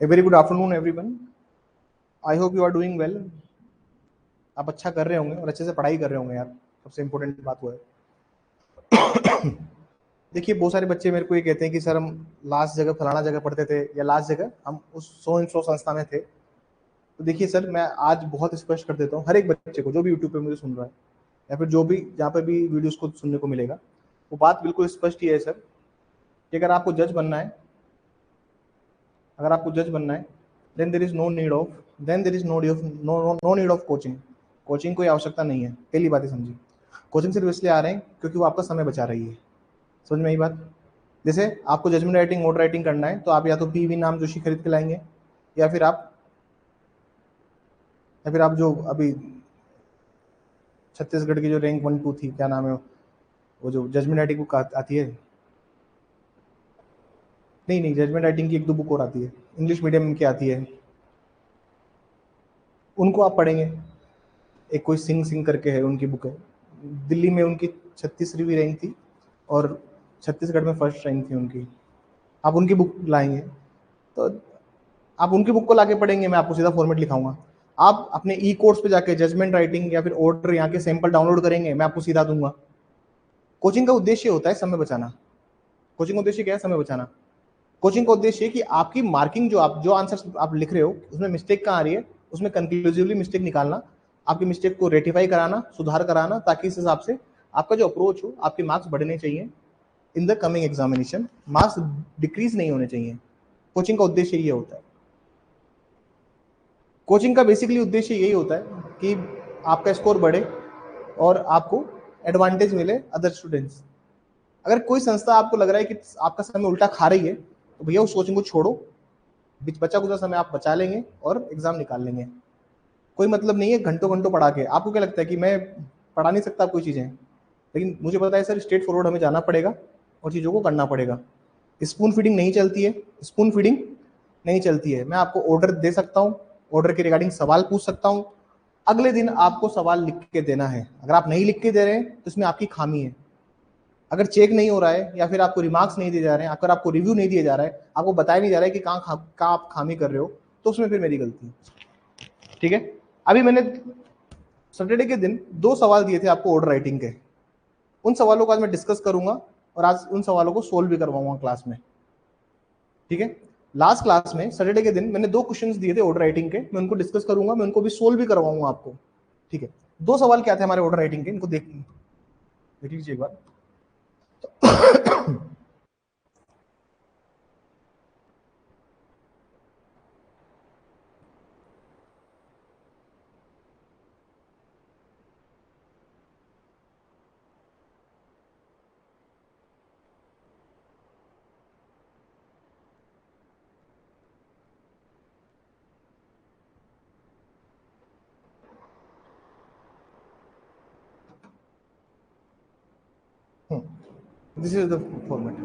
A very good afternoon everyone. I hope you are doing well. आप अच्छा कर रहे होंगे और अच्छे से पढ़ाई कर रहे होंगे यार, सबसे इम्पोर्टेंट बात वो है। देखिए बहुत सारे बच्चे मेरे को ये कहते हैं कि सर हम लास्ट जगह फलाना जगह पढ़ते थे या लास्ट जगह हम उस सो इन सो संस्था में थे। तो देखिए सर मैं आज बहुत स्पष्ट कर देता हूँ हर एक बच्चे को जो भी यूट्यूब पे मुझे सुन रहा है या फिर जो भी जहाँ पे भी वीडियोस को सुनने को मिलेगा, वो बात बिल्कुल स्पष्ट ही है सर कि अगर आपको जज बनना है, then there is no need of coaching कोई आवश्यकता नहीं है। पहली बात ही समझिए, कोचिंग सिर्फ इसलिए आ रहे हैं क्योंकि वो आपका समय बचा रही है। समझ में आई बात? जैसे आपको जजमेंट राइटिंग मोड राइटिंग करना है तो आप या तो पीवी नाम जोशी खरीद के लाएंगे या फिर आप जो अभी छत्तीसगढ़ की जो रैंक 1 2 थी, क्या नाम है वो जो जजमेंट राइटिंग बुक आती है, नहीं जजमेंट राइटिंग की 1 2 बुक और आती है, इंग्लिश मीडियम की आती है, उनको आप पढ़ेंगे। एक कोई सिंह करके है, उनकी बुक है, दिल्ली में उनकी 36वीं रैंक थी और छत्तीसगढ़ में फर्स्ट रैंक थी उनकी। आप उनकी बुक लाएंगे तो आप उनकी बुक को लाके पढ़ेंगे, मैं आपको सीधा फॉर्मेट लिखाऊंगा। आप अपने ई कोर्स पे जाके जजमेंट राइटिंग या फिर ऑर्डर यहाँ के सैंपल डाउनलोड करेंगे, मैं आपको सीधा दूंगा। कोचिंग का उद्देश्य होता है समय बचाना। कोचिंग का उद्देश्य क्या है? समय बचाना। कोचिंग का उद्देश्य कि आपकी मार्किंग जो आंसर आप लिख रहे हो उसमें मिस्टेक कहाँ आ रही है, उसमें कंक्लूसिवली मिस्टेक निकालना, आपकी मिस्टेक को रेटिफाई कराना, सुधार कराना, ताकि इस हिसाब से आपका जो अप्रोच हो, आपके मार्क्स बढ़ने चाहिए in the coming examination, marks decrease नहीं होने चाहिए। कोचिंग का उद्देश्य ये होता है। कोचिंग का बेसिकली उद्देश्य यही होता है कि आपका स्कोर बढ़े और आपको एडवांटेज मिले अदर स्टूडेंट्स। अगर कोई संस्था आपको लग रहा है कि आपका समय उल्टा खा रही है तो भैया उस कोचिंग को छोड़ो, बचा कुछ समय आप बचा लेंगे और एग्जाम निकाल लेंगे। कोई मतलब नहीं है घंटों घंटों पढ़ा के। आपको क्या लगता है कि मैं पढ़ा नहीं सकता कोई चीज़ें, लेकिन मुझे पता है सर स्ट्रेट फॉरवर्ड हमें जाना पड़ेगा और चीज़ों को करना पड़ेगा। स्पून फीडिंग नहीं चलती है, स्पून फीडिंग नहीं चलती है। मैं आपको ऑर्डर दे सकता हूँ, ऑर्डर के रिगार्डिंग सवाल पूछ सकता हूँ, अगले दिन आपको सवाल लिख के देना है। अगर आप नहीं लिख के दे रहे हैं तो इसमें आपकी खामी है। अगर चेक नहीं हो रहा है या फिर आपको रिमार्क्स नहीं दिए जा रहे हैं, अगर आपको रिव्यू नहीं दिया जा रहा है, आपको बताया नहीं जा रहा है कि कहाँ आप खामी कर रहे हो, तो उसमें फिर मेरी गलती है। ठीक है, अभी मैंने सैटरडे के दिन 2 सवाल दिए थे आपको ऑर्डर राइटिंग के। उन सवालों को आज मैं डिस्कस करूंगा और आज उन सवालों को सोल्व भी करवाऊंगा क्लास में। ठीक है, लास्ट क्लास में सैटरडे के दिन मैंने 2 क्वेश्चंस दिए थे ऑर्डर राइटिंग के, मैं उनको डिस्कस करूंगा, मैं उनको भी सोल्व भी करवाऊंगा आपको। ठीक है, 2 सवाल क्या थे हमारे ऑर्डर राइटिंग के, इनको देख लीजिए एक बार। This is the format.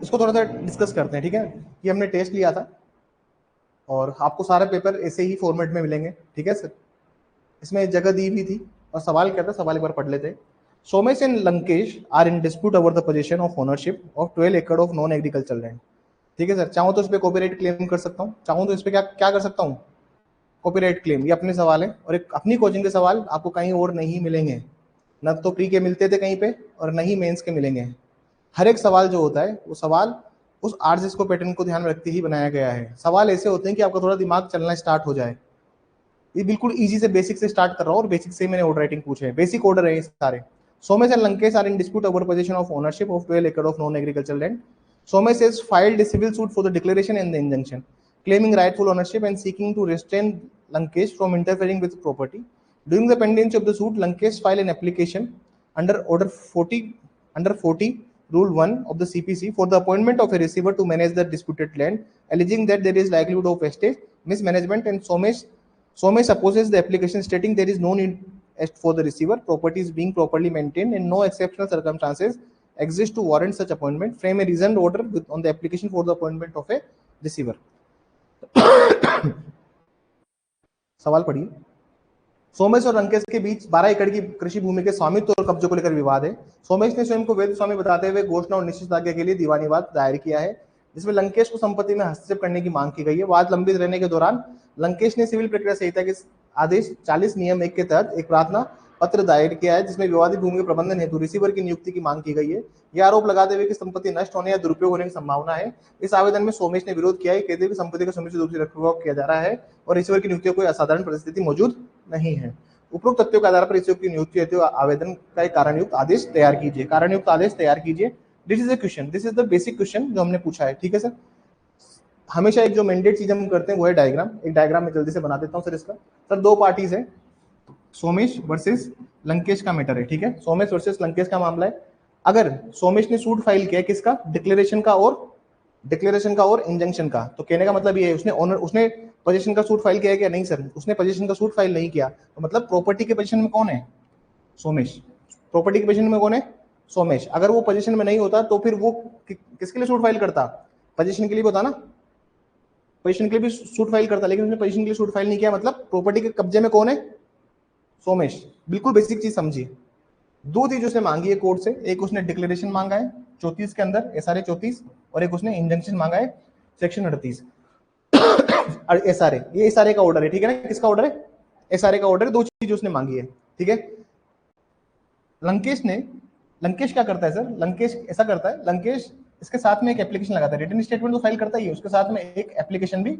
इसको थोड़ा सा डिस्कस करते हैं। ठीक है, ये हमने टेस्ट लिया था और आपको सारे पेपर ऐसे ही फॉर्मेट में मिलेंगे। ठीक है सर, इसमें जगह दी हुई थी और सवाल क्या था, सवाल एक बार पढ़ लेते हैं। Somesh and Lankesh are in dispute over the position of ownership of 12 acre of non agriculture land. ठीक है सर, चाहूँ तो इस पर कॉपीराइट क्लेम कर सकता हूँ, चाहूँ तो इस पर क्या क्या कर सकता हूँ, कॉपीराइट क्लेम। ये अपने सवाल है और एक अपनी कोचिंग के सवाल आपको कहीं और नहीं मिलेंगे, न तो प्री के मिलते थे कहीं पे और न ही मेंस के मिलेंगे। हर एक सवाल जो होता है वो सवाल उस आरजीएस को पैटर्न को ध्यान में रखते ही बनाया गया है। सवाल ऐसे होते हैं कि आपका थोड़ा दिमाग चलना स्टार्ट हो जाए। ये बिल्कुल इजी से बेसिक से स्टार्ट कर रहा हूँ और बेसिक से मैंने ऑर्डर राइटिंग पूछे हैं, बेसिक ऑर्डर है ये सारे। Somesh and Lankesh are in dispute over position of ownership of 12 acre of non agriculture land. Somesh has filed a civil suit for the declaration and the injunction, claiming rightful ownership and seeking to restrain Lankesh from interfering with property. During the pendency of the suit, Lankesh filed an application under Order 40 Rule 1 of the CPC for the appointment of a receiver to manage the disputed land, alleging that there is likelihood of estate mismanagement, and Somesh opposes the application, stating there is no need for the receiver, property is being properly maintained, and no exceptional circumstances exist to warrant such appointment. Frame a reasoned order on the application for the appointment of a receiver. सवाल पढ़िए। सोमेश और लंकेश के बीच 12 एकड़ की कृषि भूमि के स्वामित्व और कब्जे को लेकर विवाद है। सोमेश ने स्वयं को वैध स्वामी बताते हुए घोषणा और निश्चित आज्ञा के लिए दीवानी वाद दायर किया है। जिसमें लंकेश को संपत्ति में हस्तक्षेप करने की मांग की गई है। वाद लंबित रहने के दौरान लंकेश ने सिविल प्रक्रिया संहिता के आदेश 40 नियम 1 के तहत एक प्रार्थना पत्र दायर किया है, जिसमें विवादित भूमि के प्रबंधन हेतु रिसीवर की नियुक्ति की मांग की गई है। यह आरोप लगाते हुए कि संपत्ति नष्ट होने या दुरुपयोग होने की संभावना है। इस आवेदन में सोमेश ने विरोध किया है, कहते हुए कि संपत्ति का समुचित रूप से रखरखाव किया जा रहा है और रिसीवर की नियुक्ति कोई असाधारण परिस्थिति मौजूद नहीं है। उपरोक्त तथ्यों के आधार पर रिसीवर की नियुक्ति हेतु आवेदन का एक कारणयुक्त आदेश तैयार कीजिए। कारणयुक्त आदेश तैयार कीजिए। This is the question, this is the basic question जो हमने पूछा है। ठीक है सर, हमेशा एक जो मैंडेट चीज हम करते हैं वो है डायग्राम। एक डायग्राम में जल्दी से बना देता हूं सर इसका। सर दो पार्टीज है, सोमेश वर्सेस लंकेश का मैटर है। ठीक है, सोमेश वर्सेस लंकेश का मामला है। अगर सोमेश ने सूट फाइल किया किसका, डिक्लेरेशन का और इंजंक्शन का, तो कहने का मतलब ये है उसने पोजीशन का सूट फाइल किया है क्या? नहीं सर, उसने पोजीशन का सूट फाइल नहीं किया। तो मतलब प्रॉपर्टी के पोजीशन में कौन है? सोमेश। प्रॉपर्टी के पोजीशन में कौन है? सोमेश। अगर वो पोजीशन में नहीं होता तो फिर वो किसके लिए सूट फाइल करता? पोजीशन के लिए होता ना, पोजीशन के लिए भी सूट फाइल करता, लेकिन उसने पोजीशन के लिए सूट फाइल नहीं किया, मतलब प्रॉपर्टी के कब्जे में कौन है? सोमेश। बिल्कुल बेसिक चीज समझिए। दो चीज उसने मांगी है कोर्ट से, एक उसने डिक्लेरेशन मांगा है 34 के अंदर एसआरए 34, और एक उसने इंजंक्शन मांगा है सेक्शन 38 एसआरए। ये एसआरए का ऑर्डर है। ठीक है ना, किसका ऑर्डर है? एसआरए का ऑर्डर है। दो चीज उसने मांगी है। ठीक है, लंकेश क्या करता है सर? लंकेश ऐसा करता है, लंकेश इसके साथ में एक एप्लीकेशन लगाता है। रिटर्न स्टेटमेंट तो फाइल करता ही है, उसके साथ में एक एप्लीकेशन भी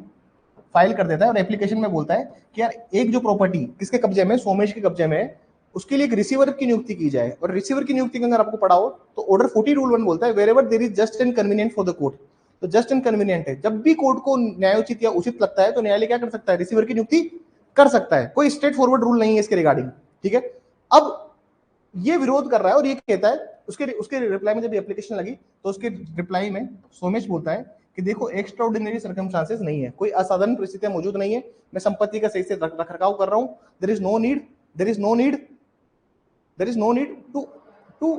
फाइल कर देता है, और एप्लीकेशन में बोलता है कि यार एक जो प्रॉपर्टी किसके कब्जे में, सोमेश के कब्जे में है, उसके लिए एक रिसीवर की नियुक्ति की जाए। और रिसीवर की नियुक्ति के अंदर आपको पढ़ा हो तो ऑर्डर 40 रूल 1 बोलता है wherever there is just and convenient for the court. तो जस्ट एंड कन्वीनियंट है, जब भी कोर्ट को न्यायोचित या उचित लगता है तो न्यायालय क्या कर सकता है? रिसीवर की नियुक्ति कर सकता है। कोई स्ट्रेट फॉरवर्ड रूल नहीं है इसके रिगार्डिंग। ठीक है, अब ये विरोध कर रहा है और ये कहता है, उसके रिप्लाई में जब एप्लीकेशन लगी तो उसके रिप्लाई में सोमेश बोलता है कि देखो एक्स्ट्राऑर्डिनरी सर्कमस्टांसेस नहीं है, कोई असाधारण परिस्थितियां मौजूद नहीं है, मैं संपत्ति का सही से रखरखाव कर रहा हूं। There is no need to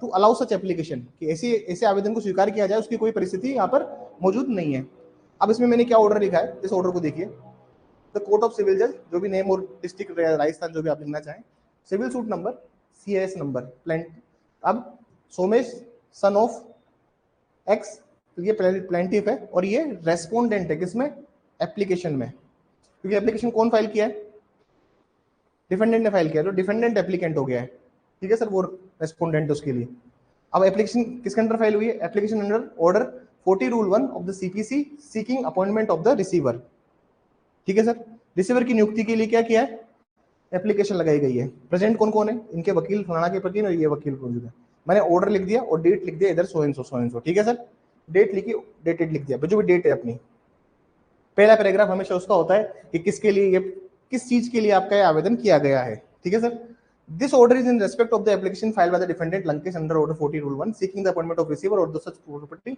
allow such application, कि ऐसे आवेदन को स्वीकार किया जाए, उसकी कोई परिस्थिति यहाँ पर मौजूद नहीं है। अब इसमें मैंने क्या ऑर्डर लिखा है, इस ऑर्डर को देखिए। द कोर्ट ऑफ सिविल जज, जो भी नेम और डिस्ट्रिक्ट राजस्थान जो भी आप लिखना चाहें, civil suit number CIS number plaint. अब सोमेश सन ऑफ एक्स, तो ये प्लेंटिफ है और ये रेस्पोंडेंट है किसमें? एप्लीकेशन में। क्योंकि एप्लीकेशन कौन फाइल किया है? डिफेंडेंट ने फाइल किया, तो डिफेंडेंट एप्लीकेंट हो गया है। ठीक है सर, वो रेस्पोंडेंट उसके लिए। अब एप्लीकेशन किसके अंडर फाइल हुई है? Application under order 40 rule 1 of the CPC seeking appointment of the receiver. ठीक है सर, रिसीवर की नियुक्ति के लिए क्या किया है? एप्लीकेशन लगाई गई है। प्रेजेंट कौन कौन है? इनके वकील फलाना के वकील और ये वकील मौजूद है। मैंने ऑर्डर लिख दिया और डेट लिख दिया इधर सो एंड सो। ठीक है सर, डेट लिखी, डेटेड लिख दिया, जो भी डेट है अपनी। पहला पैराग्राफ हमेशा उसका होता है कि किसके लिए ये, किस चीज के लिए आपका ये आवेदन किया गया है। ठीक है sir, this order is in respect of the application filed by the defendant Lankesh under order 40 rule 1 seeking the appointment of receiver और the such property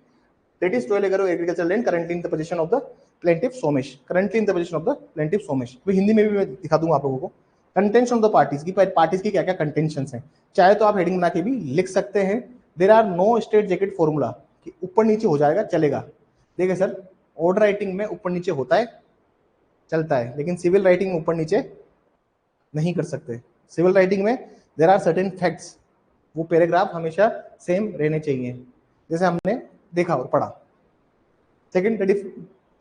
that is 12 acre of agricultural land currently in the possession of the plaintiff Somesh, currently in the possession of the plaintiff Somesh। तो हिंदी में भी मैं दिखा दूंगा आप लोगों को। कंटेंशन ऑफ द पार्टीज की, पार्टीज की क्या क्या कंटेंशंस हैं, चाहे तो आप हेडिंग बना के भी लिख सकते हैं। There are no straight jacket formula कि ऊपर नीचे हो जाएगा चलेगा। देखिए सर, ऑर्डर राइटिंग में ऊपर नीचे होता है चलता है, लेकिन सिविल राइटिंग में ऊपर नीचे नहीं कर सकते। सिविल राइटिंग में देयर आर सर्टेन फैक्ट्स, वो पैराग्राफ हमेशा सेम रहने चाहिए, जैसे हमने देखा और पढ़ा। सेकंड,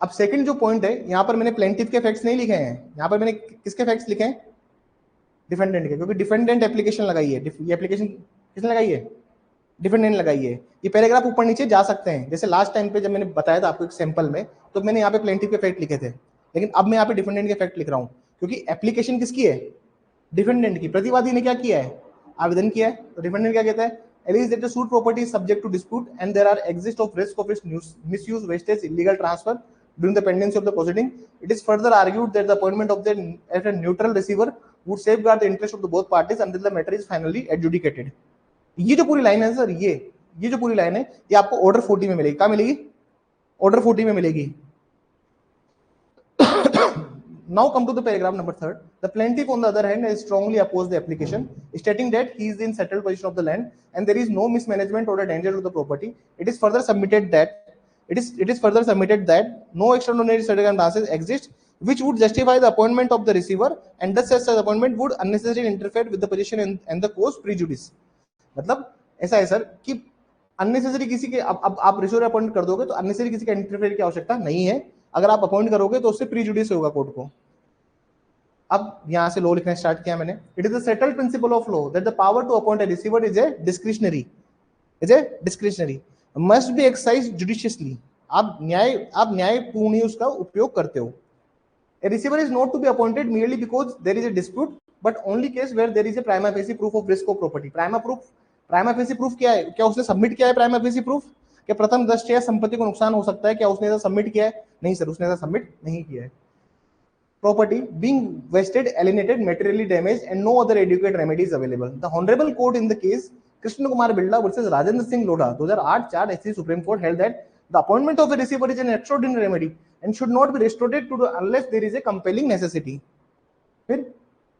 अब सेकंड जो पॉइंट है, यहाँ पर मैंने प्लेंटिफ के फैक्ट्स नहीं लिखे हैं, यहाँ पर मैंने किसके फैक्ट्स लिखे हैं? डिफेंडेंट के, क्योंकि डिफेंडेंट एप्लीकेशन लगाई है। ये एप्लीकेशन किसने लगाई है? डिफेंडेंट लगाई है। ये पैराग्राफ ऊपर नीचे जा सकते हैं, जैसे लास्ट टाइम पे जब मैंने बताया था आपको एक सैंपल में, तो मैंने यहाँ पे प्लेंटिफ के फैक्ट लिखे थे, लेकिन अब मैं यहाँ पे डिफेंडेंट के फैक्ट लिख रहा हूँ, क्योंकि एप्लीकेशन किसकी है? डिफेंडेंट की। प्रतिवादी ने क्या किया है? आवेदन किया है। तो डिफेंडेंट क्या कहता है? Alleged that the suit property is subject to dispute and there are exist of risk of its misuse, wastage, illegal transfer during the pendency of the proceeding. It is further argued that the appointment of a neutral receiver would safeguard the interest of the both parties until the matter is finally adjudicated. ये जो पूरी line है sir, ये जो पूरी line है, ये आपको ऑर्डर 40 में मिलेगी। कहाँ मिलेगी? ऑर्डर 40 में मिलेगी। Now come to the paragraph number 3. The plaintiff on the other hand has strongly opposed the application, stating that he is in settled position of the land and there is no mismanagement or a danger to the property. It is further submitted that no extraordinary circumstances exist which would justify the appointment of the receiver and thus such appointment would unnecessarily interfere with the position and the cause prejudice. मतलब ऐसा है sir कि unnecessary किसी के अब आप receiver appoint कर दोगे तो अननेसेसरी किसी का इंटरफेयर की आवश्यकता नहीं है। अगर आप अपॉइंट करोगे तो उससे प्रीजुडिस होगा कोर्ट को। अब यहां से लॉ लिखना स्टार्ट किया मैंने। It is the settled principle of law that the power to appoint a receiver is a discretionary must be exercise judiciously. आप न्यायपूर्ण ही उसका उपयोग करते हो। A receiver is not to be appointed merely because there is a dispute, but only case where there is a prima facie proof of risk of property. Prima facie proof क्या है? क्या उसने सबमिट किया है prima facie proof? क्या प्रथम दृष्टया संपत्ति को नुकसान हो सकता है? क्या उसने ऐसा सबमिट किया है? नहीं सर, उसने ऐसा सबमिट नहीं किया है। Property being wasted, alienated, materially damaged, and no other adequate remedy is available. The Honorable Court in the case Krishna Kumar Birla versus Rajendra Singh Lodha 2008 SC Supreme Court held that the appointment of a receiver is an extraordinary remedy and should not be restored to unless there is a compelling necessity. फिर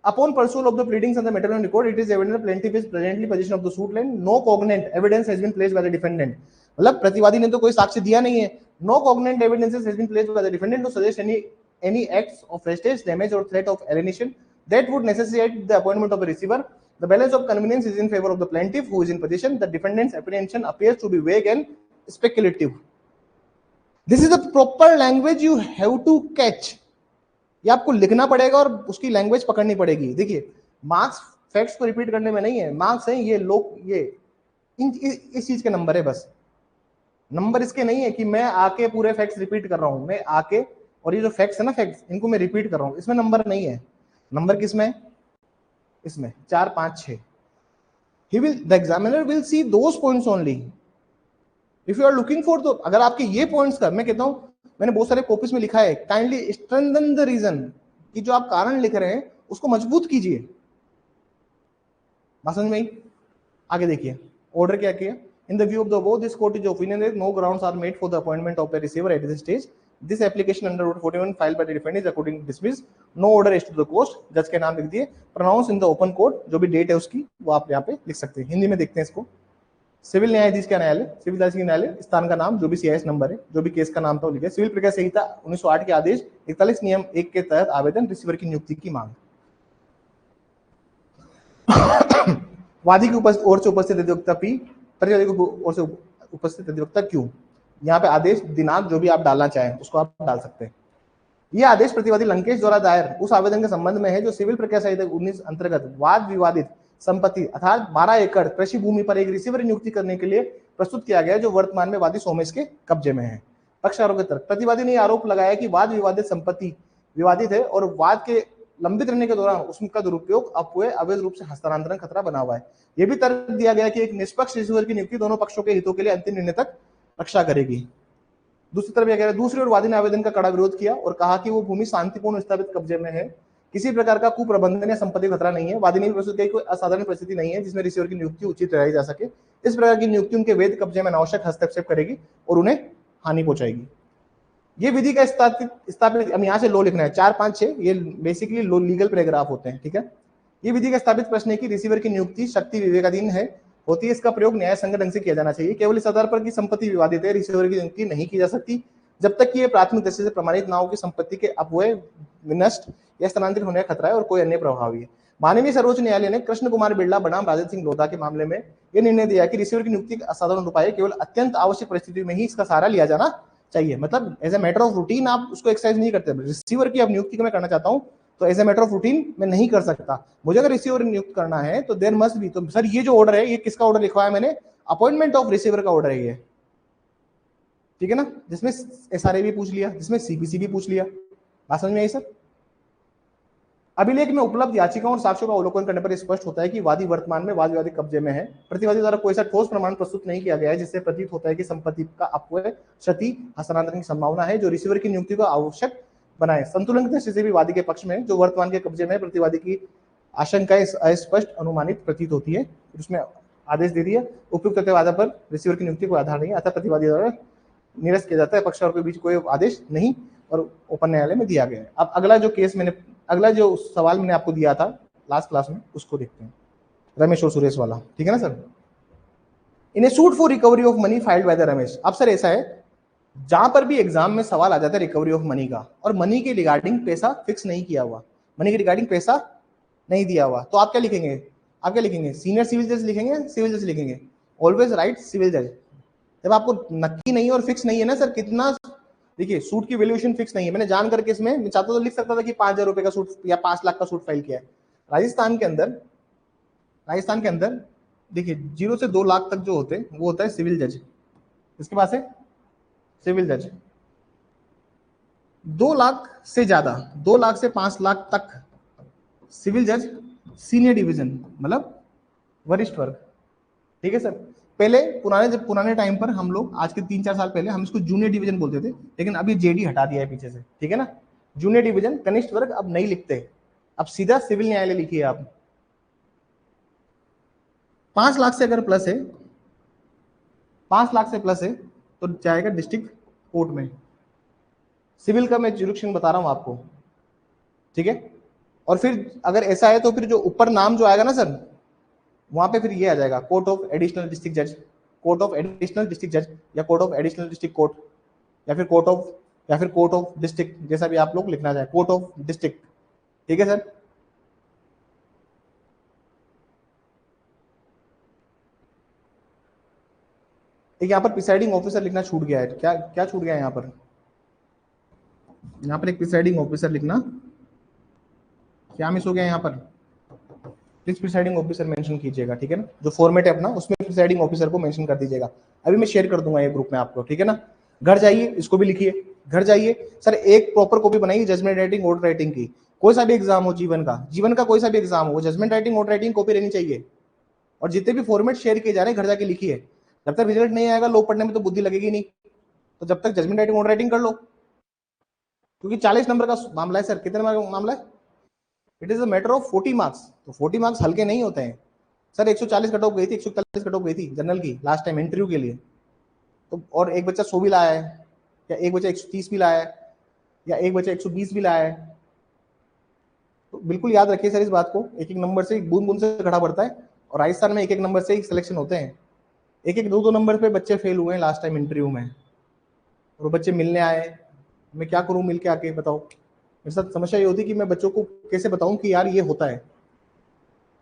upon pursuit of the pleadings and the material record, it is evident the plaintiff is presently possession of the suit land. No cognate evidence has been placed by the defendant. मतलब प्रतिवादी ने तो कोई साक्ष्य दिया नहीं है. No cognate evidences has been placed by the defendant to suggest any acts of wastage, damage or threat of alienation that would necessitate the appointment of a receiver. The balance of convenience is in favor of the plaintiff who is in possession. The defendant's apprehension appears to be vague and speculative. This is the proper language you have to catch. ये आपको लिखना पड़ेगा और उसकी language पकड़नी पड़ेगी। देखिए, marks facts को रिपीट करने में नहीं है, मार्क्स है ये लोग, ये इस चीज के नंबर है बस। नंबर इसके नहीं है कि मैं आके पूरे फैक्ट्स रिपीट कर रहा हूं, मैं आके और ये जो फैक्ट्स है ना, फैक्ट्स इनको मैं रिपीट कर रहा हूं, इसमें नंबर नहीं है। नंबर किसमें? इसमें 4, 5, 6। He will, the examiner will see those points only. If you are looking for, तो अगर आपके ये पॉइंट्स का, मैं कहता हूं, मैंने बहुत सारे कॉपीज में लिखा है, काइंडली स्ट्रेंथन द रीजन, कि जो आप कारण लिख रहे हैं उसको मजबूत कीजिए। बात समझ में आई? आगे देखिए, ऑर्डर क्या किया? In the view of the above, this court is of opinion that no grounds are made for the appointment of a receiver at this stage. This application under Order 41 filed by the defendant is accordingly dismissed. No order is to the coast. जज के नाम लिख दिए, pronounce in the open court, जो भी date है उसकी वो आप यहाँ पे लिख सकते हैं। हिंदी में देखते हैं इसको। सिविल न्यायाधीश का न्यायालय, सिविल न्यायाधीश न्यायालय, स्थान का नाम, जो भी सीआईएस नंबर है, जो भी केस का नाम था वो लिखा। सिविल प्रक्रिया संहिता 1908 के आदेश 41 नियम 1 के तहत आवेदन रिसीवर की नियुक्ति की मांग। वादी की ओर से उपस्थित अधिवक्ता पी, प्रतिवादी की ओर से उपस्थित अधिवक्ता क्यू। यहाँ पे आदेश दिनांक जो भी आप डालना चाहें उसको आप डाल सकते हैं। यह आदेश प्रतिवादी लंकेश द्वारा दायर उस आवेदन के संबंध में है जो सिविल प्रक्रिया संहिता 19 अंतर्गत वाद विवादित संपत्ति अर्थात 12 एकड़ कृषि भूमि पर एक रिसीवर नियुक्ति करने के लिए प्रस्तुत किया गया, जो वर्तमान में वादी सोमेश के कब्जे में है। पक्षकारों के तर्क, प्रतिवादी ने आरोप लगाया कि वाद विवादित संपत्ति विवादित है और वाद के लंबित रहने के दौरान उसका दुरुपयोग अपव्यय अवैध रूप से हस्तांतरण खतरा बना हुआ है। यह भी तर्क दिया गया कि एक निष्पक्ष रिसीवर की नियुक्ति दोनों पक्षों के हितों के लिए अंतिम निर्णय तक रक्षा करेगी। दूसरी तरफ यह दूसरी ओर वादी ने आवेदन का कड़ा विरोध किया और कहा कि वो भूमि शांतिपूर्ण स्थापित कब्जे में है, किसी प्रकार का कुप्रबंधन या संपत्ति खतरा नहीं है। वादी ने भी प्रस्तुत किया कोई असाधारण परिस्थिति नहीं है जिसमें रिसीवर की नियुक्ति उचित ठहराई जा सके। इस प्रकार की नियुक्ति उनके वैध कब्जे में अनावश्यक हस्तक्षेप करेगी और उन्हें हानि पहुंचाएगी। ये विधि का स्थापित, अब यहाँ से लो लिखना है, 4, 5, 6 ये बेसिकली लो लीगल पैराग्राफ होते हैं, ठीक है। ये विधि का स्थापित प्रश्न है कि रिसीवर की नियुक्ति शक्ति विवेकाधीन है होती है, इसका प्रयोग न्याय संगत ढंग से किया जाना चाहिए। केवल इस आधार पर कि संपत्ति विवादित है, रिसीवर की नियुक्ति नहीं की जा सकती जब तक कि ये प्राथमिक दृष्टि से प्रमाणित ना हो कि संपत्ति के अपव्यय, विनष्ट या स्थानांतरित होने का खतरा है और कोई अन्य प्रभाव है। माननीय सर्वोच्च न्यायालय ने कृष्ण कुमार बिरला बनाम राजेंद्र सिंह लोधा के मामले में यह निर्णय दिया कि रिसीवर की नियुक्ति का असाधारण उपाय केवल अत्यंत आवश्यक परिस्थिति में ही इसका सहारा लिया जाना चाहिए। मतलब as a matter of routine आप उसको एक्सरसाइज नहीं करते। रिसीवर की अब नियुक्ति को मैं करना चाहता हूं तो as a matter of routine मैं नहीं कर सकता। मुझे अगर रिसीवर नियुक्त करना है तो देयर मस्ट बी, तो सर ये जो ऑर्डर है ये किसका ऑर्डर लिखवाया है मैंने? अपॉइंटमेंट ऑफ रिसीवर का ऑर्डर है ये, ठीक है ना, जिसमें एसआरए भी पूछ लिया, जिसमें सीबीसी भी पूछ लिया। बात समझ में आई सर? अभिलेख में उपलब्ध याचिकाओं और साक्ष्यों का अवलोकन करने पर स्पष्ट होता है कि वादी वर्तमान में वाद विवादित कब्जे में है। प्रतिवादी द्वारा कोई ऐसा ठोस प्रमाण प्रस्तुत नहीं किया गया है जिससे प्रतीत होता है कि संपत्ति का अपव्यय, क्षति, हस्तांतरण की संभावना है जो रिसीवर की नियुक्ति को आवश्यक बनाए। संतुलन की दृष्टि से भी वादी के पक्ष में जो वर्तमान के कब्जे में प्रतिवादी की आशंकाएं अस्पष्ट अनुमानित प्रतीत होती है। उसमें आदेश दे दिया, उपयुक्त तथ्यवाद पर रिसीवर की नियुक्ति को आधार नहीं, अतः प्रतिवादी द्वारा निरस्त किया जाता है। पक्षकारों के बीच कोई आदेश नहीं और ओपन न्यायालय में दिया गया है। अब अगला जो केस मैंने, अगला जो सवाल मैंने आपको दिया था लास्ट क्लास में उसको देखते हैं, रमेश और सुरेश वाला, ठीक है ना sir. In a suit for recovery of money filed by the Ramesh. अब सर ऐसा है, जहां पर भी एग्जाम में सवाल आ जाता है रिकवरी ऑफ मनी का और मनी के रिगार्डिंग पैसा फिक्स नहीं किया हुआ, मनी के रिगार्डिंग पैसा नहीं दिया हुआ, तो आप क्या लिखेंगे? आप क्या लिखेंगे? सीनियर सिविल जज लिखेंगे, सिविल जज लिखेंगे? ऑलवेज राइट सिविल जज। जब आपको नक्की नहीं है और फिक्स नहीं है ना सर कितना, देखिए सूट की वैल्यूएशन फिक्स नहीं है, मैंने जान करके इसमें मैं चाहता तो लिख सकता था कि 5,000 रुपए का सूट या 5 लाख का सूट फाइल किया है। राजस्थान के अंदर, राजस्थान के अंदर देखिए 0 से 2 लाख तक जो होते हैं वो होता है सिविल जज, इसके पास है सिविल जज। 2 लाख से ज्यादा, 2 लाख से 5 लाख तक सिविल जज सीनियर डिवीजन, मतलब वरिष्ठ वर्ग, ठीक है सर। पहले पुराने, जब पुराने टाइम पर हम लोग, आज के 3-4 साल पहले हम इसको जूनियर डिवीजन बोलते थे, लेकिन अभी जेडी हटा दिया है पीछे से, ठीक है ना। जूनियर डिवीजन कनिष्ठ वर्ग अब नहीं लिखते, अब सीधा सिविल न्यायालय लिखिए आप। 5 लाख से अगर प्लस है, 5 लाख से प्लस है तो जाएगा डिस्ट्रिक्ट कोर्ट में। सिविल का मैं जुरिडिक्शन बता रहा हूं आपको, ठीक है। और फिर अगर ऐसा है तो फिर जो ऊपर नाम जो आएगा ना सर, वहां पे फिर ये आ जाएगा कोर्ट ऑफ एडिशनल डिस्ट्रिक्ट जज, कोर्ट ऑफ एडिशनल डिस्ट्रिक्ट जज, या court of additional district court, या फिर कोर्ट ऑफ, या फिर कोर्ट ऑफ डिस्ट्रिक्ट, जैसा भी आप लोग लिखना चाहे, कोर्ट ऑफ डिस्ट्रिक्ट, ठीक है सर। एक यहाँ पर प्रिसाइडिंग ऑफिसर लिखना छूट गया है, क्या क्या छूट गया है यहाँ पर, यहाँ पर एक प्रिसाइडिंग ऑफिसर लिखना क्या मिस हो गया यहाँ पर, प्लीज प्रिसाइडिंग ऑफिसर मेंशन कीजिएगा, ठीक है ना। जो फॉर्मेट है अपना उसमें प्रिसाइडिंग ऑफिसर को मेंशन कर दीजिएगा। अभी मैं शेयर कर दूंगा ये ग्रुप में आपको, ठीक है ना। घर जाइए, इसको भी लिखिए, घर जाइए सर, एक प्रॉपर कॉपी बनाइए जजमेंट राइटिंग ऑर्डर राइटिंग की। कोई सा भी एग्जाम हो, जीवन का कोई सा भी एग्जाम हो, वो judgment writing order writing copy रहनी चाहिए। और जितने भी फॉर्मेट शेयर किए जा रहे हैं घर जाके लिखिए। जब तक रिजल्ट नहीं आएगा लॉ पढ़ने में तो बुद्धि लगेगी नहीं, तो जब तक जजमेंट राइटिंग ऑर्डर राइटिंग कर लो, क्योंकि 40 नंबर का मामला है सर। कितने नंबर का मामला है? It is a matter of 40 marks. तो 40 मार्क्स हल्के नहीं होते हैं सर। 140 कट ऑफ गई थी, 141 कट ऑफ गई थी जनरल की लास्ट टाइम इंटरव्यू के लिए। तो और एक बच्चा 100 भी लाया है, या एक बच्चा 130 भी लाया है, या एक बच्चा 120 भी लाया है। तो बिल्कुल याद रखिए सर इस बात को, एक एक नंबर से, बूंद बूंद से घड़ा बढ़ता है। और राजस्थान में एक एक नंबर से ही सिलेक्शन होते हैं। एक एक दो दो नंबर पे बच्चे फेल हुए हैं लास्ट टाइम इंटरव्यू में, और वो बच्चे मिलने आए। मैं क्या करूं मिल के आके, बताओ। मेरे साथ समस्या ये होती कि मैं बच्चों को कैसे बताऊं कि यार ये होता है,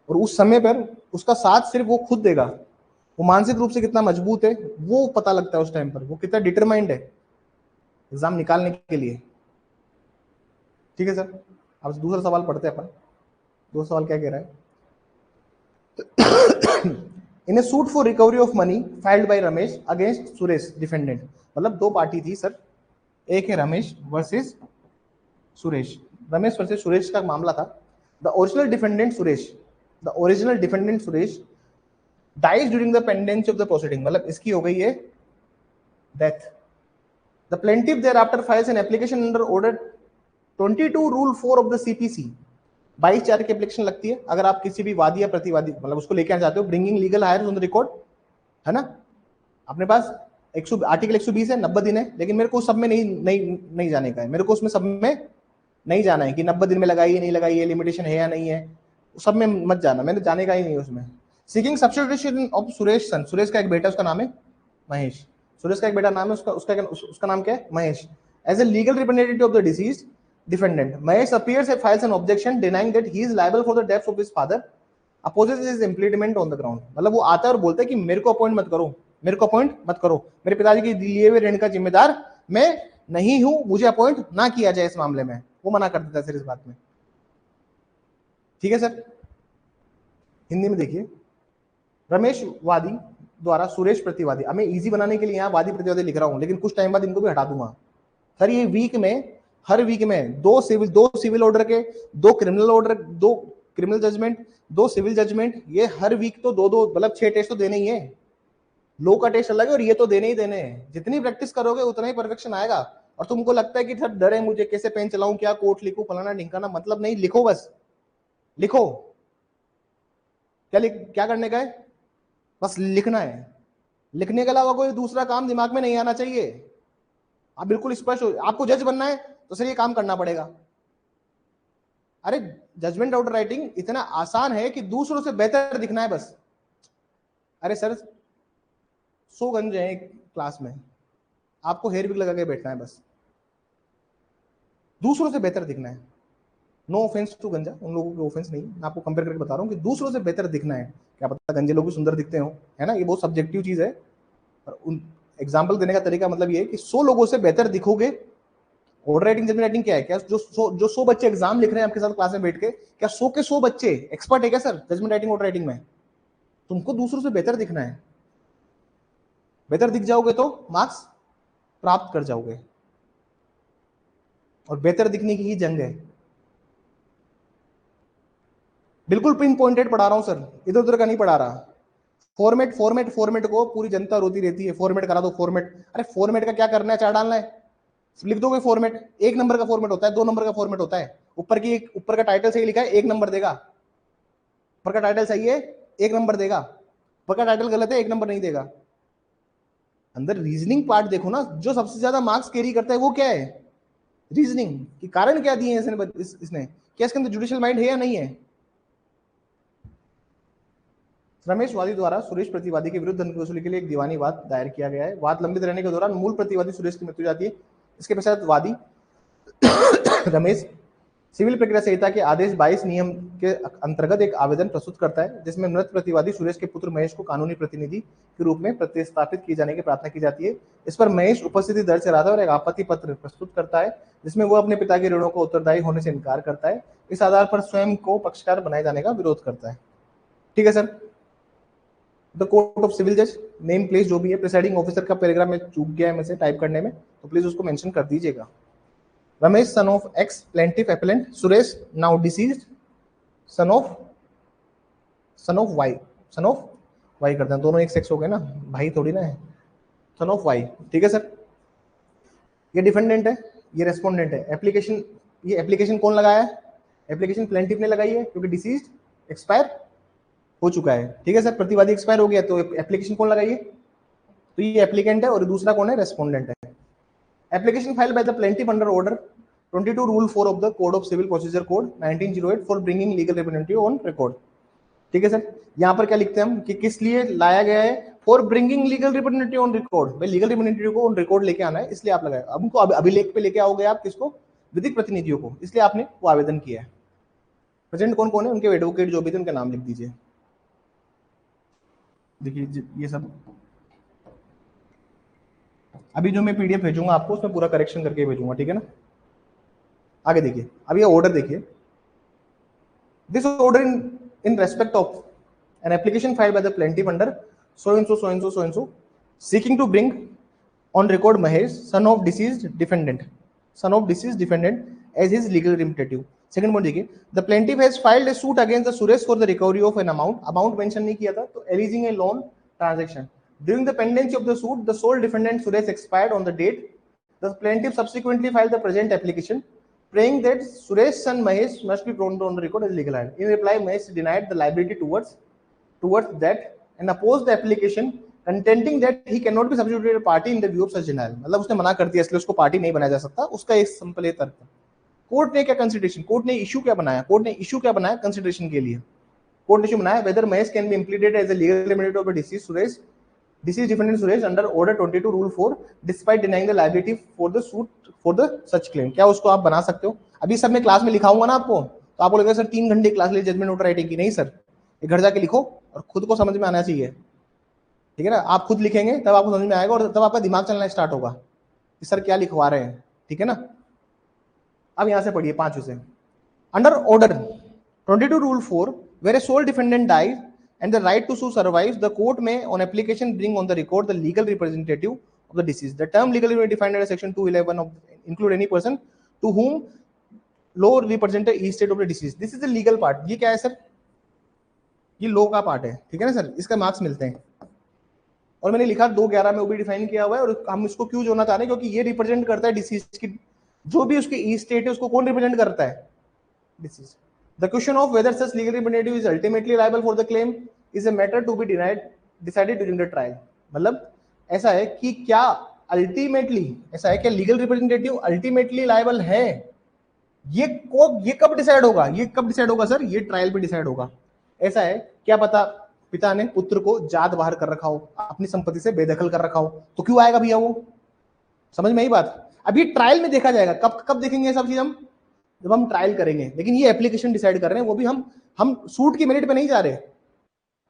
और उस समय पर उसका साथ सिर्फ वो खुद देगा। वो मानसिक रूप से कितना मजबूत है वो पता लगता है उस टाइम पर, वो कितना डिटरमाइंड है एग्जाम निकालने के लिए, ठीक है सर। अब दूसरा सवाल पढ़ते हैं अपन। दूसरा सवाल क्या कह रहा है? In a suit for recovery of money filed by Ramesh against Suresh defendant, मतलब दो पार्टी थी सर, एक है रमेश वर्सेस सुरेश। रमेश वर्सेस सुरेश का मामला था। The original defendant Suresh, the original defendant Suresh dies during the pendency of the proceeding, मतलब इसकी हो गई है death. The plaintiff thereafter files an application under order 22 rule 4 of the CPC। 22(4) की एप्लीकेशन लगती है अगर आप किसी भी वादी या प्रतिवादी, मतलब उसको लेके आना चाहते हो, bringing legal heirs on the record, है ना। अपने पास आर्टिकल 120 है, 90 दिन है, लेकिन मेरे को सब में नहीं जाने का है। मेरे को उसमें सब में नहीं जाना है कि 90 दिन में लगाइए नहीं लगाइए, लिमिटेशन है या नहीं है, सब में मत जाना, मैंने जाने का ही नहीं उसमें। सीकिंग सब्स्टिट्यूशन ऑफ सुरेश सन, सुरेश का एक बेटा, उसका नाम है महेश। सुरेश का एक बेटा नाम है, उसका नाम क्या है? Mahesh. As a legal representative of the deceased defendant, Mahesh appears and files an objection denying that he is liable for the death of his father, opposes his imprisonment on the ground। मतलब वो आता है और बोलता है कि मेरे को अपॉइंट मत करो, मेरे को अपॉइंट मत करो, मेरे पिताजी के लिए हुए ऋण का जिम्मेदार मैं नहीं हूं, मुझे अपॉइंट ना किया जाए इस मामले में। वो मना कर देता है सर इस बात में, ठीक है सर। हिंदी में देखिए, रमेश वादी द्वारा सुरेश प्रतिवादी। अब मैं इजी बनाने के लिए यहाँ वादी प्रतिवादी लिख रहा हूं, लेकिन कुछ टाइम बाद इनको भी हटा दूंगा सर। ये वीक में, हर वीक में दो सिविल ऑर्डर के, दो क्रिमिनल ऑर्डर, दो क्रिमिनल जजमेंट, दो सिविल जजमेंट, ये हर वीक तो दो मतलब 6 टेस्ट तो देने ही है। लो का टेस्ट अलग है और ये तो देने ही देने हैं। जितनी प्रैक्टिस करोगे उतना ही परफेक्शन आएगा। और तुमको लगता है कि सर डर है मुझे, कैसे पेन चलाऊं, क्या कोर्ट लिखूं, फलाना ढिंकाना, मतलब नहीं, लिखो बस लिखो। क्या करने का है? बस लिखना है। लिखने के अलावा कोई दूसरा काम दिमाग में नहीं आना चाहिए। आप बिल्कुल स्पष्ट हो, आपको जज बनना है तो सर ये काम करना पड़ेगा। अरे जजमेंट आउट राइटिंग इतना आसान है कि दूसरों से बेहतर दिखना है बस। अरे सर 100 गंजे हैं क्लास में, आपको हेयर विग लगा के बैठना है बस, दूसरों से बेहतर दिखना है। नो ऑफेंस टू गंजा, उन लोगों की ऑफेंस नहीं, मैं आपको कंपेयर करके बता रहा हूँ कि दूसरों से बेहतर दिखना है। क्या पता गंजे लोग भी सुंदर दिखते हो, है ना। ये बहुत सब्जेक्टिव चीज है, पर एग्जाम्पल देने का तरीका मतलब ये है कि 100 लोगों से बेहतर दिखोगे। ऑर्डर राइटिंग जजमेंट राइटिंग क्या है? क्या जो 100 बच्चे एग्जाम लिख रहे हैं आपके साथ क्लास में बैठ के, क्या 100 के 100 बच्चे एक्सपर्ट है क्या sir judgment writing order writing में? तुमको दूसरों से बेहतर दिखना है, बेहतर दिख जाओगे तो मार्क्स प्राप्त कर जाओगे, और बेहतर दिखने की ही जंग है। बिल्कुल पिन पॉइंटेड पढ़ा रहा हूं सर, इधर उधर का नहीं पढ़ा रहा। फॉर्मेट फॉर्मेट फॉर्मेट को पूरी जनता रोती रहती है, फॉर्मेट करा दो फॉर्मेट। अरे फॉर्मेट का क्या करना है, चार डालना है, लिख दोगे फॉर्मेट। 1 नंबर का फॉर्मेट होता है, 2 नंबर का फॉर्मेट होता है। ऊपर का टाइटल सही लिखा है 1 नंबर देगा, ऊपर का टाइटल सही है 1 नंबर देगा, ऊपर का टाइटल गलत है 1 नंबर नहीं देगा। अंदर रीजनिंग पार्ट देखो ना, जो सबसे ज्यादा मार्क्स कैरी करता है वो क्या है? रीजनिंग। की कारण क्या दिए हैं इसने, क्या इसके अंदर जुडिशियल माइंड है या नहीं है? रमेश वादी द्वारा सुरेश प्रतिवादी के विरुद्ध धन की वसूली के लिए एक दीवानी वाद दायर किया गया है। वाद लंबित रहने के दौरान मूल प्रतिवादी सुरेश की मृत्यु हो जाती है। इसके पश्चात वादी रमेश सिविल प्रक्रिया संहिता के आदेश 22 नियम के अंतर्गत एक आवेदन प्रस्तुत करता है, जिसमें मृत प्रतिवादी सुरेश के पुत्र महेश को कानूनी प्रतिनिधि के रूप में प्रतिस्थापित किए जाने की प्रार्थना की जाती है। इस पर महेश उपस्थिति दर्ज कराता है और एक आपत्ति पत्र प्रस्तुत करता है, जिसमें वो अपने पिता के ऋणों को उत्तरदायी होने से इनकार करता है। इस आधार पर स्वयं को पक्षकार बनाए जाने का विरोध करता है। ठीक है sir. The court of civil जज नेम प्लेस जो भी है, प्रिसाइडिंग ऑफिसर का पैराग्राफ में चूक गया है मैं से टाइप करने में, तो प्लीज उसको मेंशन कर दीजिएगा। Ramesh son of X plaintiff appellant Suresh now deceased son of Y, son of Y करते हैं, दोनों एक सेक्स हो गए ना, भाई थोड़ी ना है, सन ऑफ वाई। ठीक है सर। ये डिफेंडेंट है, ये रेस्पोंडेंट है। एप्लीकेशन, ये एप्लीकेशन कौन लगाया है? एप्लीकेशन प्लेंटिफ ने लगाई है, क्योंकि डिसीज्ड एक्सपायर हो चुका है। ठीक है सर, प्रतिवादी एक्सपायर हो गया, तो एप्लीकेशन कौन लगाई है? तो ये एप्लीकेंट है, और दूसरा कौन है? रेस्पोंडेंट है। Application file by the plaintiff under order 22 rule 4 of the code of civil procedure code 1908 for bringing legal representative on record. ठीक है सर। यहाँ पर क्या लिखते हैं हम कि किस लिए लाया गया है? For bringing legal representative on record. भाई लीगल रिप्रेजेंटेटिव को ऑन रिकॉर्ड लेके आना है, इसलिए आप लगाए। अब उनको अभिलेख पे लेके आओगे आप किसको? विधिक प्रतिनिधियों को, इसलिए आपने वो आवेदन किया है। प्रेजेंट कौन कौन है? उनके एडवोकेट जो भी थे उनके नाम लिख दीजिए। देखिए ये सब अभी जो मैं पीडीएफ भेजूंगा आपको, उसमें पूरा करेक्शन करके भेजूंगा, ठीक है ना। आगे देखिए, अब ये ऑर्डर देखिए। This order in respect of an application filed by the plaintiff under so and so so and so so and so seeking to bring on record Mahesh son of deceased defendant as his legal representative. Second point देखिए, the plaintiff has filed a suit against the Suresh for the recovery of an amount mention नहीं किया था, तो alleging a loan transaction. During the pendency of the suit, the sole defendant Suresh expired on the date. The plaintiff subsequently filed the present application, praying that Suresh son Mahesh must be brought on the record as legal heir. In reply, Mahesh denied the liability towards that and opposed the application, contending that he cannot be substituted a party in the view of such denial. मतलब उसने मना कर दिया, इसलिए उसको party नहीं बनाया जा सकता। उसका एक सिंपल ये तर्क था। कोर्ट ने क्या कंसिडरेशन, कोर्ट ने इशू क्या बनाया कंसिडरेशन के लिए? कोर्ट ने इशू बनाया whether Mahesh can be impleaded as a legal representative of deceased Suresh, deceased defendant Suresh under order 22 rule 4 despite denying the liability for the suit for the such claim. क्या उसको आप बना सकते हो? अभी सब मैं क्लास में लिखाऊंगा ना आपको, तो आपको लगेगा सर 3 घंटे क्लास ली जजमेंट ऑर्डर राइटिंग की। नहीं सर, एक घर जाके लिखो और खुद को समझ में आना चाहिए, ठीक है ना। आप खुद लिखेंगे तब आपको समझ में आएगा, और तब आपका दिमाग चलना स्टार्ट होगा कि सर क्या लिखवा रहे हैं, ठीक है ना। अब यहां से पढ़िए 5 से। Under order 22 rule 4 where a sole defendant dies and the right to sue survives, the court may on application bring on the record the legal representative of the deceased. The term legal representative defined under section 211 of include any person to whom law represent the estate of the deceased. This is the legal part. ये क्या है sir? ये law का part है, ठीक है ना sir. इसका मार्क्स मिलते हैं। और मैंने लिखा 211 में वो भी डिफाइन किया हुआ है, और हम इसको क्यों जोड़ना चाह रहे हैं? क्योंकि ये रिप्रेजेंट करता है डिसीज की, जो भी उसकी एस्टेट है उसको कौन रिप्रेजेंट करता है? Disease. The question of whether such legal representative is ultimately liable for the claim is a matter to be decided during the trial. मतलब ऐसा है कि क्या अल्टीमेटली ऐसा है कि लीगल रिप्रेजेंटेटिव अल्टीमेटली लायबल है, ये कब डिसाइड होगा? ये कब डिसाइड होगा सर? ये ट्रायल पे डिसाइड होगा। ऐसा है, क्या पता पिता ने पुत्र को जात बाहर कर रखा हो, अपनी संपत्ति से बेदखल कर रखा हो, तो क्यों आएगा भैया वो? समझ में आई बात? अभी ट्रायल में देखा जाएगा। कब देखेंगे सब चीज? हम जब हम ट्रायल करेंगे। लेकिन ये एप्लीकेशन डिसाइड कर रहे हैं, वो भी हम सूट की मेरिट पे नहीं जा रहे।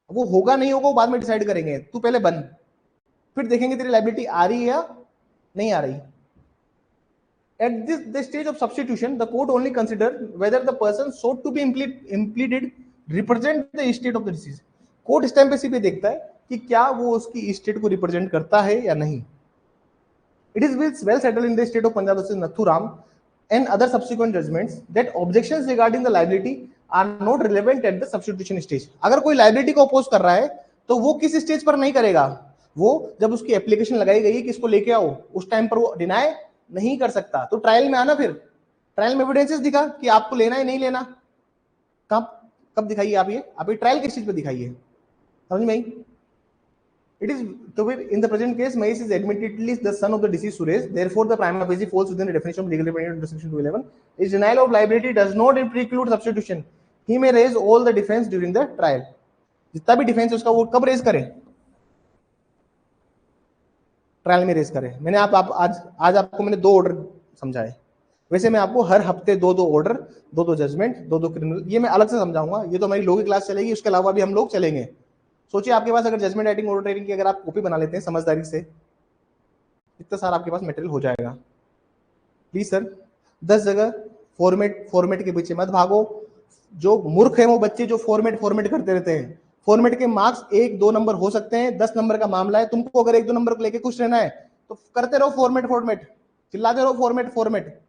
वो होगा नहीं होगा वो बाद में डिसाइड करेंगे। तू पहले बन, फिर देखेंगे तेरी लाइबिलिटी आ रही है या नहीं आ रही। At this stage of substitution, the court only consider whether the person sought to be impleaded represent the estate of the deceased. Court इस टाइम पे सिर्फ देखता है कि क्या वो उसकी स्टेट को रिप्रेजेंट करता है या नहीं। It is well settled in the state of Punjab versus Nathuram and other subsequent judgments that objections regarding the liability are not relevant at the substitution stage. अगर कोई liability को oppose कर रहा है तो वो किस स्टेज पर नहीं करेगा, वो जब उसकी एप्लीकेशन लगाई गई है कि इसको लेके आओ, उस टाइम पर वो डिनाई नहीं कर सकता। तो ट्रायल में आना, फिर ट्रायल में एविडेंसेस दिखा कि आपको लेना है नहीं लेना। कब दिखाइए आप ये ट्रायल किस चीज पे दिखाइए, समझ में आई। It is to be in the present case, Mahesh is admittedly the son of the deceased Suresh. Therefore, the prima facie falls within the definition of legal representative under section 211. His denial of liability does not preclude substitution. He may raise all the defense during the trial. जितना भी defence उसका वो कब raise करे, trial में raise करे। मैंने आज आपको मैंने 2 ऑर्डर समझाए। वैसे मैं आपको हर हफ्ते 2 ऑर्डर, 2 जजमेंट, 2 क्रिमिनल, ये मैं अलग से समझाऊंगा। ये तो हमारी लोग की क्लास चलेगी, उसके अलावा भी हम लोग चलेंगे। सोचिए आपके पास अगर जजमेंट राइटिंग, ऑर्डर राइटिंग की अगर आप कॉपी बना लेते हैं समझदारी से, इतना सारा आपके पास मटेरियल हो जाएगा। प्लीज सर 10 जगह फॉर्मेट के पीछे मत भागो। जो मूर्ख है वो बच्चे जो फॉर्मेट करते रहते हैं। फॉर्मेट के मार्क्स 1-2 नंबर हो सकते हैं, 10 नंबर का मामला है। तुमको अगर 1-2 नंबर को लेके खुश रहना है तो करते रहो फॉर्मेट, चिल्लाते रहो फॉर्मेट।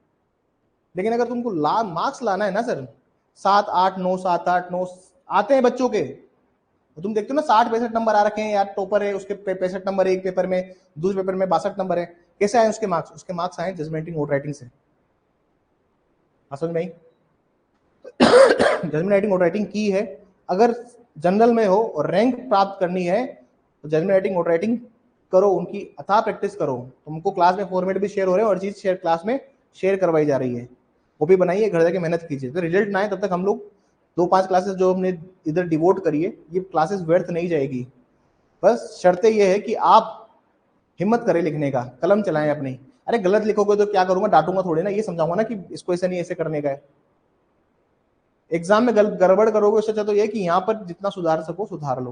लेकिन अगर तुमको मार्क्स लाना है ना सर, 7-8-9 7-8-9 आते हैं बच्चों के, तो तुम देखते हो ना 60-65 नंबर आ रखे हैं यार, टॉपर है उसके 65 नंबर एक पेपर में, दूसरे पेपर में 62 नंबर है। कैसे आए उसके मार्क्स? उसके मार्क्स आए जजमेंटिंग ऑर्डर राइटिंग से। समझ में आई? जजमेंट राइटिंग ऑर्डर राइटिंग की है, अगर जनरल में हो और रैंक प्राप्त करनी है तो जजमेंट राइटिंग ऑर्डर राइटिंग करो, उनकी अथाह प्रैक्टिस करो। तुमको क्लास में फॉर्मेट भी शेयर हो रहे हैं और चीज क्लास में शेयर करवाई जा रही है। कॉपी बनाइए, घर जाके मेहनत कीजिए। तो रिजल्ट ना आए तब तक हम लोग 2-5 क्लासेस जो हमने इधर डिवोट करिए, ये क्लासेस व्यर्थ नहीं जाएगी। बस शर्तें ये है कि आप हिम्मत करें लिखने का, कलम चलाएं अपनी। अरे गलत लिखोगे तो क्या करूंगा, डांटूंगा थोड़ी ना, ये समझाऊंगा ना कि इसको ऐसे नहीं ऐसे करने का है। एग्जाम में गड़बड़ करोगे उससे अच्छा तो ये कि यहाँ पर जितना सुधार सको सुधार लो।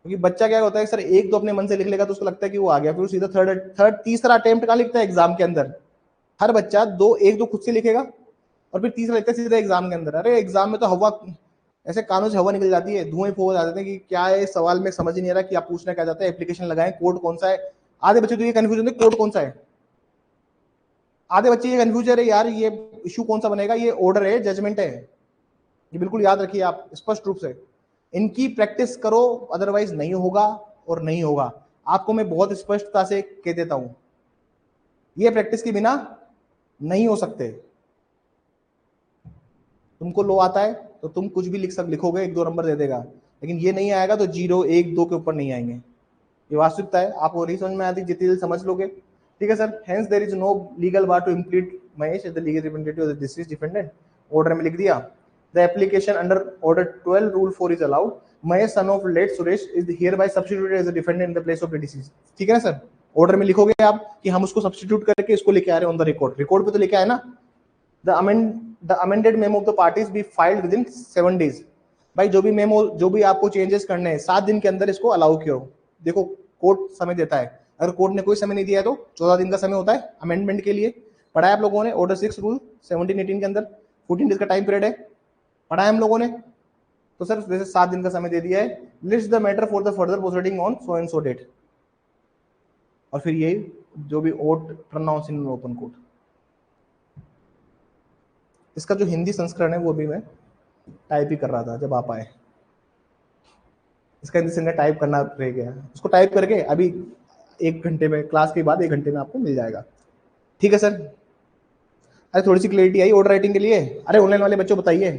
क्योंकि बच्चा क्या होता है सर, 1-2 अपने मन से लिख लेगा तो उसको लगता है कि वो आ गया, फिर सीधा तीसरा अटेम्प्ट कहाँ लिखता है एग्जाम के अंदर। हर बच्चा 1-2 खुद से लिखेगा और फिर तीसरा लिखता है सीधा एग्जाम के अंदर। अरे एग्जाम में तो हवा ऐसे कानों से हवा निकल जाती है, धुएं फूक जाते हैं कि क्या है सवाल में समझ ही नहीं आ रहा कि आप पूछना क्या चाहते हैं। एप्लीकेशन लगाएं, कोड कौन सा है, आधे बच्चे तो ये कंफ्यूजन है कोड कौन सा है, आधे बच्चे ये कंफ्यूजन है यार ये इशू कौन सा बनेगा, ये ऑर्डर है जजमेंट है। ये बिल्कुल याद रखिए आप स्पष्ट रूप से, इनकी प्रैक्टिस करो, अदरवाइज नहीं होगा और नहीं होगा। आपको मैं बहुत स्पष्टता से कह देता हूं, ये प्रैक्टिस के बिना नहीं हो सकते। तुमको लो आता है तो तुम कुछ भी लिखोगे, 1-2 नंबर दे देगा, लेकिन ये नहीं आएगा तो 0, 1, 2 के ऊपर नहीं आएंगे। ये वास्तविकता है, आपको नहीं समझ में आती जितनी जल्दी समझ लोगे। ठीक है sir. Hence there is no legal bar to implead Mahesh as the legal representative of the deceased defendant. Order में लिख दिया, the application under order 12 rule 4 is allowed. Mahesh son of late Suresh is hereby substituted as a defendant in the place of the deceased. ठीक है ना sir. Order में लिखोगे आप कि हम उसको सब्स्टिट्यूट करके इसको लेके आ रहे हैं ऑन द रिकॉर्ड पे तो लेके आए ना। The amended memo of the parties be filed within 7 days। भाई जो भी मेमो, जो भी आपको चेंजेस करने हैं 7 दिन के अंदर इसको अलाउ करो। देखो कोर्ट समय देता है, अगर कोर्ट ने कोई समय नहीं दिया है तो 14 दिन का समय होता है अमेंडमेंट के लिए। पढ़ा है आप लोगों ने ऑर्डर 6 रूल 17-18 के अंदर 14 डेज का टाइम पीरियड है, पढ़ा है हम लोगों ने। तो सर जैसे 7 दिन का समय दे दिया है, list the matter for the further proceeding on so and so date. और फिर ये जो भी ओट प्रोनाउंस इन ओपन कोर्ट, इसका जो हिंदी संस्करण है वो भी मैं टाइप ही कर रहा था जब आप आए। इसका हिंदी संस्करण टाइप करना रह गया, उसको टाइप करके अभी 1 घंटे में, क्लास के बाद 1 घंटे में आपको मिल जाएगा। ठीक है सर। अरे थोड़ी सी क्लैरिटी आई ऑर्डर राइटिंग के लिए? अरे ऑनलाइन वाले बच्चों बताइए।